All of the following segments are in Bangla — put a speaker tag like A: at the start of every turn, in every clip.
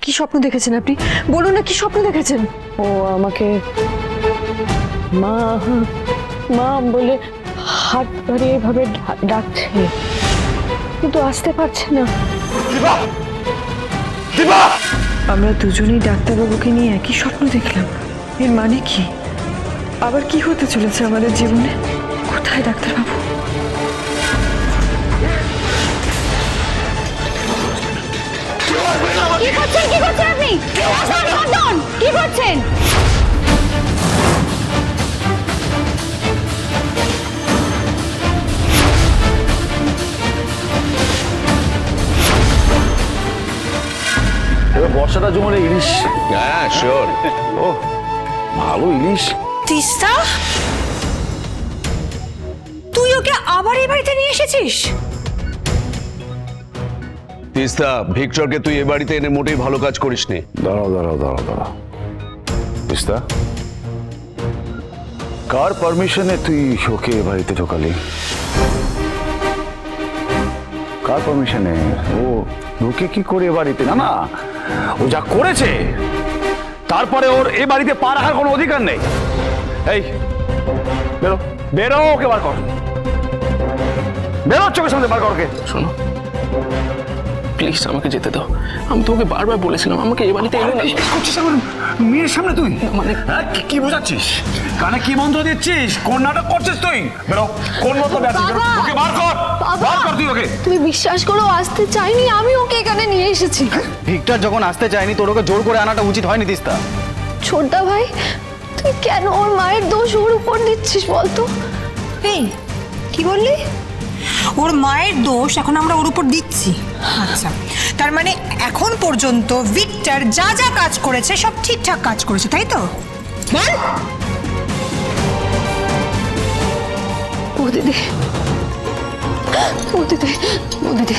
A: কি স্বপ্ন দেখেছেন আপনি? বলুন না, কি স্বপ্ন দেখেছেন?
B: ও আমাকে মা মা বলে হাত ধরে এভাবে ডাকছে, কিন্তু আসতে পারছে না।
C: দিবা, দিবা,
A: আমরা দুজনেই ডাক্তারবাবুকে নিয়ে একই স্বপ্ন দেখলাম। এর মানে কি? আবার কি হতে চলেছে আমাদের জীবনে? কোথায় ডাক্তারবাবু?
D: কি করছেন? কি করছেন আপনি? কি করছেন?
C: এবার বর্ষাটা জমলে ইলিশ।
E: হ্যাঁ শিওর।
C: ও ভালো ইলিশ।
D: তিস্তা, তুই ওকে আবার এই বাড়িতে নিয়ে এসেছিস?
E: তিস্তা, ভিক্টরকে তুই এ বাড়িতে এনে মোটেই ভালো কাজ করিসনি।
C: দাঁড়াও দাঁড়াও দাঁড়াও দাঁড়াও তিস্তা, কার পারমিশনে তুই ওকে এ বাড়িতে ঢোকালি? কার পারমিশনে? ও ঢুকে কি করে এ বাড়িতে? না না, ও যা করেছে তারপরে ওর এ বাড়িতে পা রাখার কোনো অধিকার নেই। এই বেরো, বেরো, ওকে বার কর, বেরো, চোখের সামনে বার কর ওকে।
F: শোনো, প্লিজ আমাকে যেতে দাও। আমি তোমাকে বারবার বলেছিলাম আমাকে এই বাড়িতে এনে না।
C: কি করছিস এখন মেয়ের সামনে তুই?
F: মানে
C: হ্যাঁ, কি বোঝাচ্ছিস? কানে কি মন্ত্র দিচ্ছিস? কোন নাটক করছিস তুই? বেরো, কোন মন্ত্র দিচ্ছিস? বেরো, ওকে বার কর, বার কর তুই ওকে।
D: তুমি বিশ্বাস করো, আসতে চাইনি, আমি ওকে এখানে নিয়ে এসেছি।
G: ভিক্টর যখন আসতে চায়নি তোর ওকে জোর করে আনাটা উচিত হয়নি তিস্তা।
D: ছোটদা ভাই, তুই কেন ওর মায়ের দোষ ওর উপর দিচ্ছিস বলতো?
H: এই কি বললি? ওর মায়ের দোষ এখন আমরা ওর উপর দিচ্ছি? আচ্ছা, তার মানে এখন পর্যন্ত ভিক্টর যা যা কাজ করেছে সব ঠিকঠাক কাজ করেছে, তাই তো? বল।
D: ও দিদি, ও দিদি, ও দিদি,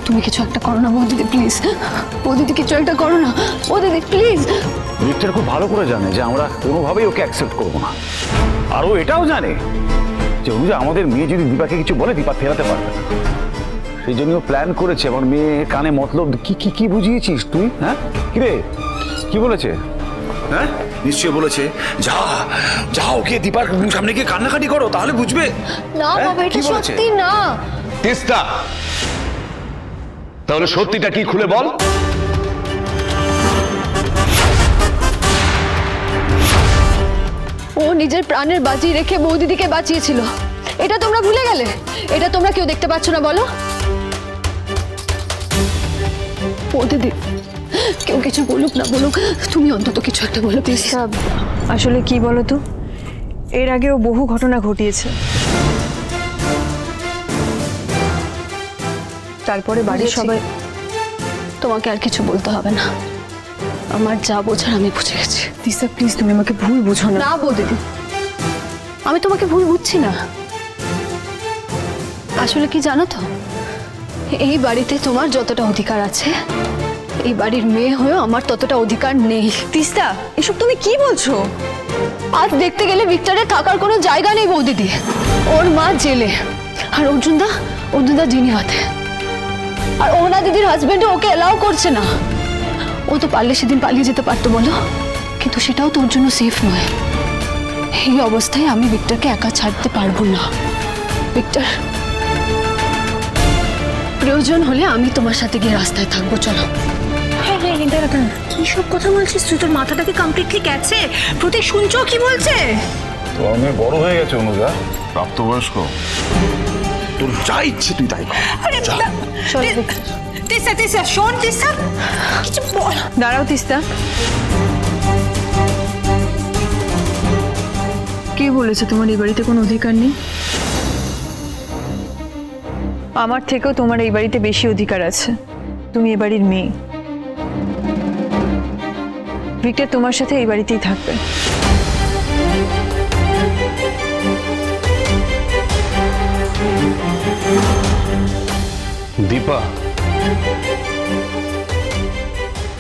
D: তুমি কিছু একটা করো না, ও দিদি প্লিজ। ও দিদি কিছু একটা করো না, ও দিদি প্লিজ।
C: ভিক্টর খুব ভালো করে জানে যে আমরা কোনোভাবেই ওকে অ্যাকসেপ্ট করবো না, আর ও এটাও জানে যে ও যে আমাদের মেয়ে যদি দীপাকে কিছু বলে দীপা ফেরাতে পারবে না। সেই জন্য প্ল্যান করেছে। আমার মেয়ে কানে মতলব কি কি কি বুঝিয়েছিস তুই? হ্যাঁ, কিরে কি বলেছে? হ্যাঁ নিশ্চয়ই বলেছে যা যা ওকে দীপার সামনে গিয়ে কান্নাকাটি করো, তাহলে বুঝবে।
D: না বাবা, এটা সত্যি না।
E: তিস্তা, তাহলে সত্যিটা কি খুলে বল।
D: ও নিজের প্রাণের বাজি রেখে বৌদিদিকে বাঁচিয়েছিল। এটা তোমরা ভুলে গেলে? এটা তোমরা কেউ দেখতে পাচ্ছ না বলো? বৌদিদি, কেউ কিছু বলুক না বলুক, তুমি অন্তত কিছু একটা বলো প্লিজ।
A: আসলে কি বলো তো, এর আগেও বহু ঘটনা ঘটিয়েছে। তারপরে বাড়ির সবাই।
D: তোমাকে আর কিছু বলতে হবে না, আমার যা বোঝার আমি বুঝে গেছি।
A: তিস্তা প্লিজ, তুমি আমাকে ভুল বুঝো না।
D: না বৌদিদি, আমি তোমাকে ভুল বুঝছি না। আসলে কি জানো তো, এই বাড়িতে তোমার যতটা অধিকার আছে, এই বাড়ির মেয়ে হয়েও আমার ততটা অধিকার নেই।
A: তিস্তা, এসব তুমি কি বলছো?
D: আজ দেখতে গেলে ভিক্টরের থাকার কোনো জায়গা নেই বৌদিদি। ওর মা জেলে, আর অর্জুনদা জিনিয়াতে, আর ওনা দিদির হাজবেন্ড ওকে এলাও করছে না। ও তো পারলে সেদিন পালিয়ে যেতে পারতো বলো, কিন্তু সেটাও তোর জন্য সেফ নয়। এই অবস্থায় আমি ভিক্টরকে একা ছাড়তে পারবো না। ভিক্টর, প্রয়োজন হলে আমি তোমার সাথে গিয়ে রাস্তায় থাকবো, চলো।
H: কি সব কথা বলছিস তুই? তোর মাথাটা কি কমপ্লিটলি গেছে? প্রতীক শুনছো কি বলছে?
C: তো আমি বড় হয়ে গেছে অনুজা, প্রাপ্তবয়স্ক, তোর যা ইচ্ছে তুই তাই কর।
H: আরে তিস্তা, তিস্তা শোন, তিস্তা কিছু বল।
A: দাঁড়াও তিস্তা, কে বলেছে তোমার এই বাড়িতে কোনো অধিকার নেই? আমার থেকেও তোমার এই বাড়িতে বেশি অধিকার আছে। তুমি এ বাড়ির মেয়ে। ভিক্টর তোমার সাথে এই বাড়িতেই থাকবে।
E: দীপা,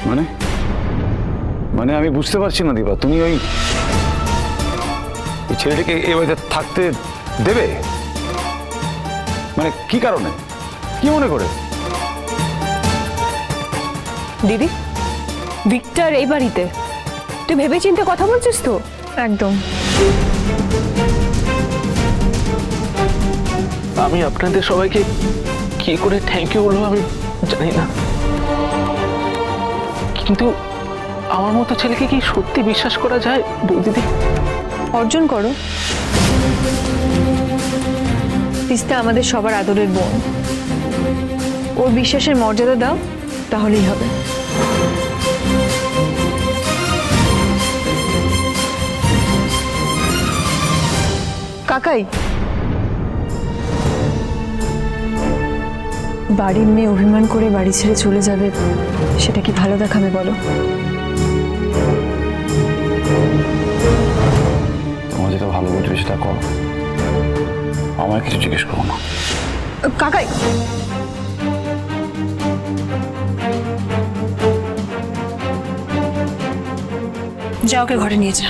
C: মানে মানে আমি বুঝতে পারছি না দীপা, তুমি ওই ছেলেটাকে এই বাড়িতে থাকতে দেবে? মানে কি কারণে, কি মনে করে?
B: দিদি, ভিক্টর এই বাড়িতে? তুই ভেবেচিন্তে কথা বলছিস তো?
A: একদম।
F: আমি আপনাদের সবাইকে কি করে থ্যাংক ইউ বলবো আমি জানি না, কিন্তু আমার মতো ছেলেকে কি সত্যি বিশ্বাস করা যায় বৌদিদি?
A: অর্জন করো। তিস্তা আমাদের সবার আদরের বোন, ওর বিশ্বাসের মর্যাদা দাও, তাহলেই হবে। কাকাই, বাড়ির মেয়ে অভিমান করে বাড়ি ছেড়ে চলে যাবে, সেটা কি ভালো দেখাবে বলো?
C: তোমার যেটা ভালো বুঝবে সেটা করো, আমার কিছু জিজ্ঞেস করো না।
A: কাকাই,
H: যা ওকে ঘরে নিয়ে যা।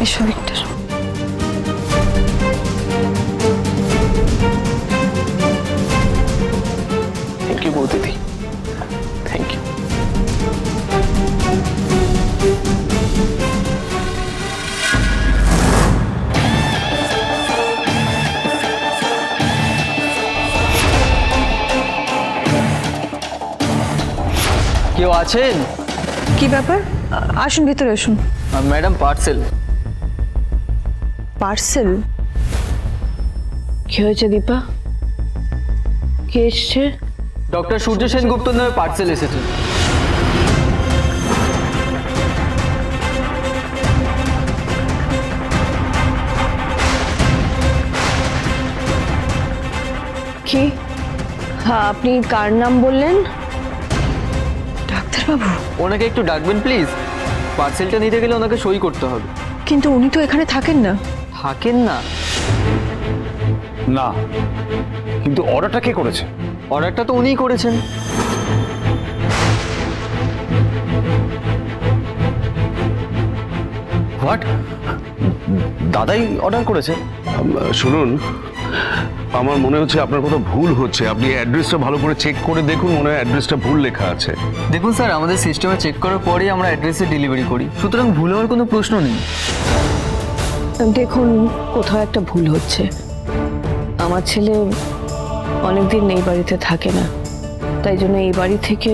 A: এসো ভিক্টর।
F: থ্যাংক ইউ বৌদিদি, থ্যাংক ইউ।
G: কেউ আছেন?
A: কি ব্যাপার? আসুন ভিতরে আসুন।
G: Madam, parcel.
A: পার্সেল?
B: কি হয়েছে দীপা? কে এসছে?
G: ডক্টর সূর্য সেনগুপ্ত নামে পার্সেল এসেছে।
B: কি? হ্যাঁ, আপনি কার নাম বললেন?
A: ডাক্তারবাবু?
G: ওনাকে একটু ডাকবেন প্লিজ। পার্সেলটা নিতে গেলে ওনাকে সই করতে হবে।
A: কিন্তু উনি তো এখানে থাকেন না।
G: থাকেন না?
C: না, কিন্তু অর্ডারটা কে করেছে?
G: অর্ডারটা তো উনিই করেছেন।
C: হোয়াট? দাদাই অর্ডার করেছে?
E: শুনুন, আমার মনে হচ্ছে আপনার কোথাও ভুল হচ্ছে। আপনি অ্যাড্রেসটা ভালো করে চেক করে দেখুন, মনে হয় অ্যাড্রেসটা ভুল লেখা আছে।
G: দেখুন স্যার, আমাদের সিস্টেমে চেক করার পরেই আমরা অ্যাড্রেসে ডেলিভারি করি, সুতরাং ভুল হওয়ার কোনো প্রশ্ন নেই।
B: দেখুন, কোথাও একটা ভুল হচ্ছে। আমার ছেলে অনেকদিন এই বাড়িতে থাকে না, তাই জন্য এই বাড়ি থেকে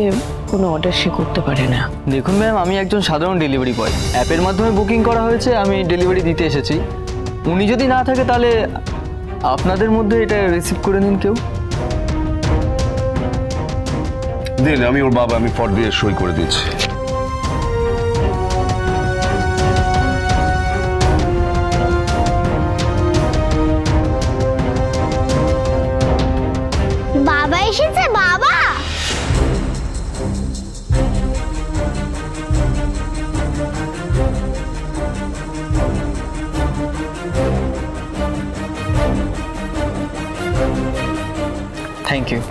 B: কোনো অর্ডার সে করতে পারে না।
G: দেখুন ম্যাম, আমি একজন সাধারণ ডেলিভারি বয়। অ্যাপের মাধ্যমে বুকিং করা হয়েছে, আমি ডেলিভারি দিতে এসেছি। উনি যদি না থাকে তাহলে আপনাদের মধ্যে এটা রিসিভ করে নিন কেউ।
E: দিন, আমি ওর বাবা, আমি ফট দিয়ে সই করে দিচ্ছি।
I: বাবা এসেছে, বাবা।
G: Thank you.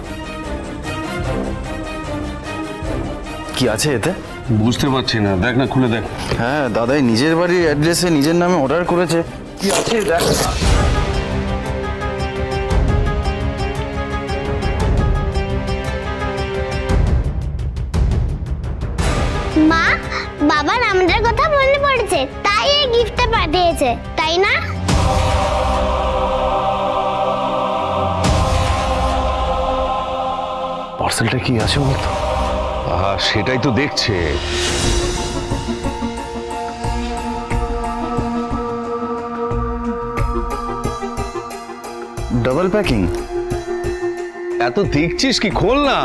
J: কি আছে এতে?
E: বুঝতে পারছি না, দেখ না, খুলে দেখ।
J: হ্যাঁ, দাদাই নিজের বাড়ির অ্যাড্রেসে নিজের নামে অর্ডার করেছে। কি আছে দেখ।
I: মা, বাবার আমাদের কথা মনে পড়েছে, তাই এই গিফটটা পাঠিয়েছে, তাই না?
C: পার্সেলটা কি আছে বলতো?
E: সেটাই তো দেখছে।
J: Double packing.
E: এত দেখছিস কি, খোল না।